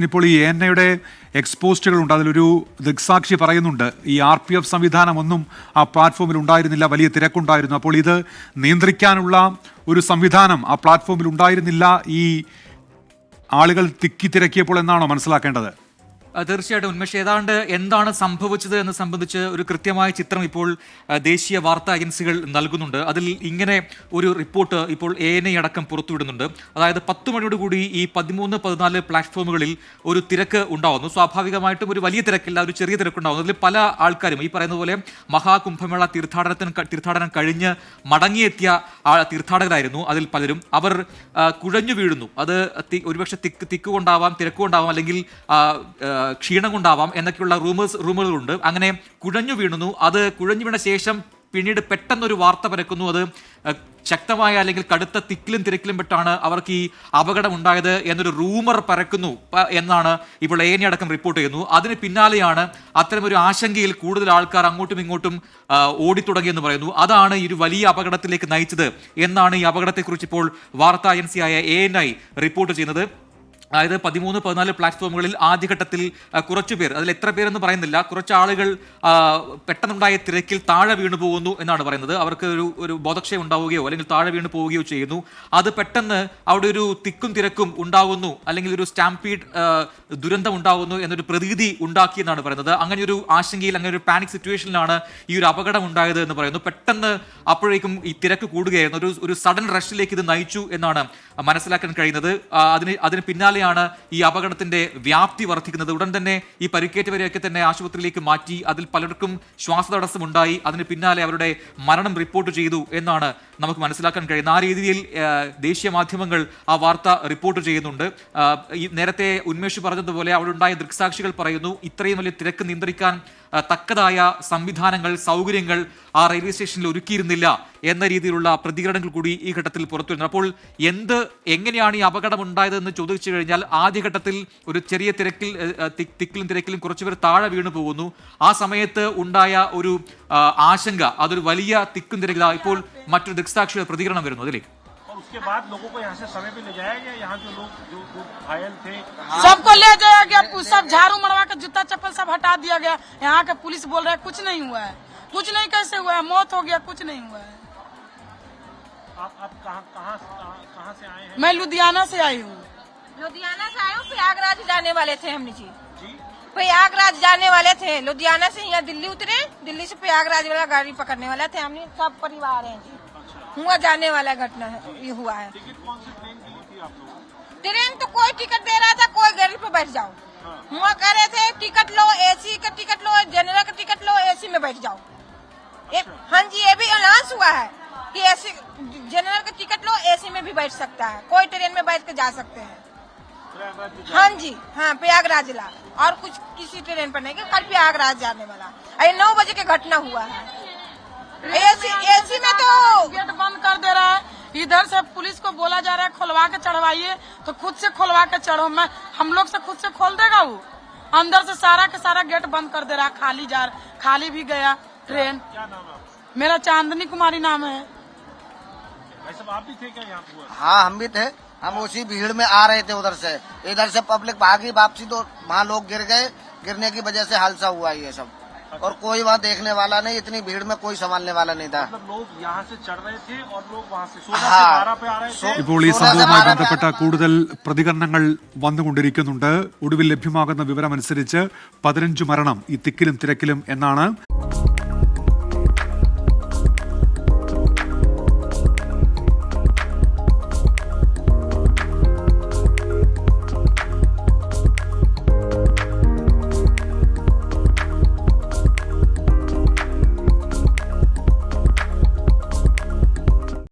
ഇപ്പോൾ ഈ എൻഐയുടെ എക്സ്പോസ്റ്റുകളുണ്ട്. അതിലൊരു ദൃക്സാക്ഷി പറയുന്നുണ്ട്, ഈ RPF സംവിധാനം ഒന്നും ആ പ്ലാറ്റ്ഫോമിൽ ഉണ്ടായിരുന്നില്ല, വലിയ തിരക്കുണ്ടായിരുന്നു. അപ്പോൾ ഇത് നിയന്ത്രിക്കാനുള്ള ഒരു സംവിധാനം ആ പ്ലാറ്റ്ഫോമിൽ ഉണ്ടായിരുന്നില്ല ഈ ആളുകൾ തിക്കി തിരക്കിയപ്പോൾ എന്നാണോ മനസ്സിലാക്കേണ്ടത്? തീർച്ചയായിട്ടും ഉന്മേഷ്, ഏതാണ്ട് എന്താണ് സംഭവിച്ചത് എന്ന് സംബന്ധിച്ച് ഒരു കൃത്യമായ ചിത്രം ഇപ്പോൾ ദേശീയ വാർത്താ ഏജൻസികൾ നൽകുന്നുണ്ട്. അതിൽ ഇങ്ങനെ ഒരു റിപ്പോർട്ട് ഇപ്പോൾ ANI അടക്കം പുറത്തുവിടുന്നുണ്ട്. അതായത് 10 മണിയോടുകൂടി ഈ 13-14 പ്ലാറ്റ്ഫോമുകളിൽ ഒരു തിരക്ക് ഉണ്ടാവുന്നു. സ്വാഭാവികമായിട്ടും ഒരു വലിയ തിരക്കില്ല, ഒരു ചെറിയ തിരക്കുണ്ടാവുന്നു. അതിൽ പല ആൾക്കാരും ഈ പറയുന്ന പോലെ മഹാകുംഭമേള തീർത്ഥാടനം കഴിഞ്ഞ് മടങ്ങിയെത്തിയ തീർത്ഥാടകരായിരുന്നു. അതിൽ പലരും അവർ കുഴഞ്ഞു വീഴുന്നു. അത് ഒരുപക്ഷെ തിക്കുകൊണ്ടാവാം, തിരക്കുകൊണ്ടാവാം, അല്ലെങ്കിൽ ക്ഷീണം കൊണ്ടാവാം എന്നൊക്കെയുള്ള റൂമറുകളുണ്ട്. അങ്ങനെ കുഴഞ്ഞു വീണുന്നു. അത് കുഴഞ്ഞു വീണ ശേഷം പിന്നീട് പെട്ടെന്നൊരു വാർത്ത പരക്കുന്നു. അത് ശക്തമായ അല്ലെങ്കിൽ കടുത്ത തിക്കിലും തിരക്കിലും പെട്ടാണ് അവർക്ക് ഈ അപകടം ഉണ്ടായത് എന്നൊരു റൂമർ പരക്കുന്നു എന്നാണ് ഇപ്പോൾ ANI അടക്കം റിപ്പോർട്ട് ചെയ്യുന്നു. അതിന് പിന്നാലെയാണ് അത്തരമൊരു ആശങ്കയിൽ കൂടുതൽ ആൾക്കാർ അങ്ങോട്ടും ഇങ്ങോട്ടും ഓടിത്തുടങ്ങിയെന്ന് പറയുന്നു. അതാണ് ഈ ഒരു വലിയ അപകടത്തിലേക്ക് നയിച്ചത് എന്നാണ് ഈ അപകടത്തെക്കുറിച്ച് ഇപ്പോൾ വാർത്താ ഏജൻസിയായ ANI റിപ്പോർട്ട് ചെയ്യുന്നത്. അതായത് 13-14 പ്ലാറ്റ്ഫോമുകളിൽ ആദ്യഘട്ടത്തിൽ കുറച്ചു പേർ, അതിൽ എത്ര പേരെന്ന് പറയുന്നില്ല, കുറച്ച് ആളുകൾ പെട്ടെന്നുണ്ടായ തിരക്കിൽ താഴെ വീണു പോകുന്നു എന്നാണ് പറയുന്നത്. അവർക്ക് ഒരു ബോധക്ഷയം ഉണ്ടാവുകയോ അല്ലെങ്കിൽ താഴെ വീണു പോവുകയോ ചെയ്യുന്നു. അത് പെട്ടെന്ന് അവിടെ ഒരു തിക്കും തിരക്കും ഉണ്ടാകുന്നു, അല്ലെങ്കിൽ ഒരു സ്റ്റാമ്പീഡ് ദുരന്തം ഉണ്ടാകുന്നു എന്നൊരു പ്രതീതി ഉണ്ടാക്കിയെന്നാണ് പറയുന്നത്. അങ്ങനെ ഒരു ആശങ്കയിൽ, അങ്ങനെ ഒരു പാനിക് സിറ്റുവേഷനിലാണ് ഈ ഒരു അപകടം ഉണ്ടായത് എന്ന് പറയുന്നു. പെട്ടെന്ന് അപ്പോഴേക്കും ഈ തിരക്ക് കൂടുകയായിരുന്നു. ഒരു സഡൻ റഷിലേക്ക് ഇത് നയിച്ചു എന്നാണ് മനസ്സിലാക്കാൻ കഴിയുന്നത്. അതിന് പിന്നാലെ ഈ അപകടത്തിന്റെ വ്യാപ്തി വർദ്ധിക്കുന്നത്. ഉടൻ തന്നെ ഈ പരിക്കേറ്റവരെയൊക്കെ തന്നെ ആശുപത്രിയിലേക്ക് മാറ്റി. അതിൽ പലർക്കും ശ്വാസതടസ്സം ഉണ്ടായി. അതിന് പിന്നാലെ അവരുടെ മരണം റിപ്പോർട്ട് ചെയ്തു എന്നാണ് നമുക്ക് മനസ്സിലാക്കാൻ കഴിയുന്നത്. ആ രീതിയിൽ ദേശീയ മാധ്യമങ്ങൾ ആ വാർത്ത റിപ്പോർട്ട് ചെയ്യുന്നുണ്ട്. ഈ നേരത്തെ ഉന്മേഷ് പറഞ്ഞതുപോലെ അവിടെ ഉണ്ടായ ദൃക്സാക്ഷികൾ പറയുന്നു, ഇത്രയും വലിയ തിരക്ക് നിയന്ത്രിക്കാൻ തക്കതായ സംവിധാനങ്ങൾ, സൗകര്യങ്ങൾ ആ റെയിൽവേ സ്റ്റേഷനിൽ ഒരുക്കിയിരുന്നില്ല എന്ന രീതിയിലുള്ള പ്രതികരണങ്ങൾ കൂടി ഈ ഘട്ടത്തിൽ പുറത്തു വരുന്നത്. അപ്പോൾ എങ്ങനെയാണ് ഈ അപകടം ഉണ്ടായതെന്ന് ചോദിച്ചു കഴിഞ്ഞാൽ, ആദ്യഘട്ടത്തിൽ ഒരു ചെറിയ തിക്കിലും തിരക്കിലും കുറച്ചുപേർ താഴെ വീണു പോകുന്നു. ആ സമയത്ത് ഉണ്ടായ ഒരു ആശങ്ക, അതൊരു വലിയ തിക്കും തിരക്കില. ഇപ്പോൾ മറ്റൊരു ദൃക്സാക്ഷിയുടെ പ്രതികരണം വരുന്നു അതിലേക്ക്. उसके बाद लोगों को यहाँ से समय पे ले जाया गया। यहाँ जो लोग जो घायल थे सबको ले जाया गया। सब झाड़ू मरवा के जूता चप्पल सब हटा दिया गया। यहाँ के पुलिस बोल रहा है कुछ नहीं हुआ है। कुछ नहीं कैसे हुआ है, मौत हो गया, कुछ नहीं हुआ है। आप कहाँ से आए हैं? मैं लुधियाना से आई हूँ। लुधियाना से आए हूँ। प्रयागराज जाने वाले थे हमने जी। प्रयागराज जाने वाले थे। लुधियाना से यहाँ दिल्ली उतरे, दिल्ली से प्रयागराज वाला गाड़ी पकड़ने वाला थे। हमने सब परिवार हैं जी। हुआ जाने वाला घटना है, ये हुआ है। टिकट कौन सी ट्रेन की थी आप लोगों? ट्रेन तो कोई टिकट दे रहा था, कोई गाड़ी पे बैठ जाओ। हुआ कह रहे थे टिकट लो, AC का टिकट लो, जनरल का टिकट लो, AC में बैठ जाओ। हाँ जी, ये भी अनाउंस हुआ है कि AC जनरल का टिकट लो, AC में भी बैठ सकता है, कोई ट्रेन में बैठ के जा सकते हैं। हाँ जी, हाँ प्रयागराज ला, और कुछ किसी ट्रेन पर नहीं, कल प्रयागराज जाने वाला। अरे 9 बजे की घटना हुआ है। AC में तो गेट बंद कर दे रहा है। इधर से पुलिस को बोला जा रहा है खुलवा के चढ़वाइए, तो खुद से खुलवा के चढ़ो। हम लोग से खुद से खोल देगा वो? अंदर से सारा के सारा गेट बंद कर दे रहा है। खाली भी गया ट्रेन। क्या नाम है? मेरा चांदनी कुमारी नाम है। भाई साहब, आप भी थे क्या यहाँ हुआ? हाँ, हम भी थे। हम उसी भीड़ में आ रहे थे उधर से। इधर से पब्लिक भागी वापसी, तो वहाँ लोग गिर गए। गिरने की वजह से हादसा हुआ ये सब। और कोई वहाँ देखने वाला नहीं, इतनी भीड़ में कोई संभालने वाला नहीं था। मतलब लोग यहाँ से चढ़ रहे थे और लोग वहाँ से 16 से 12 पे आ रहे थे। ഇപ്പോൾ ഈ സംഭവവുമായി ബന്ധപ്പെട്ട കൂടുതൽ പ്രതികരണങ്ങൾ വന്നുകൊണ്ടിരിക്കുന്നുണ്ട്. ഒടുവിൽ ലഭ്യമാകുന്ന വിവരമനുസരിച്ച് 15 മരണം ഈ തിക്കിലും തിരക്കിലും എന്നാണ്.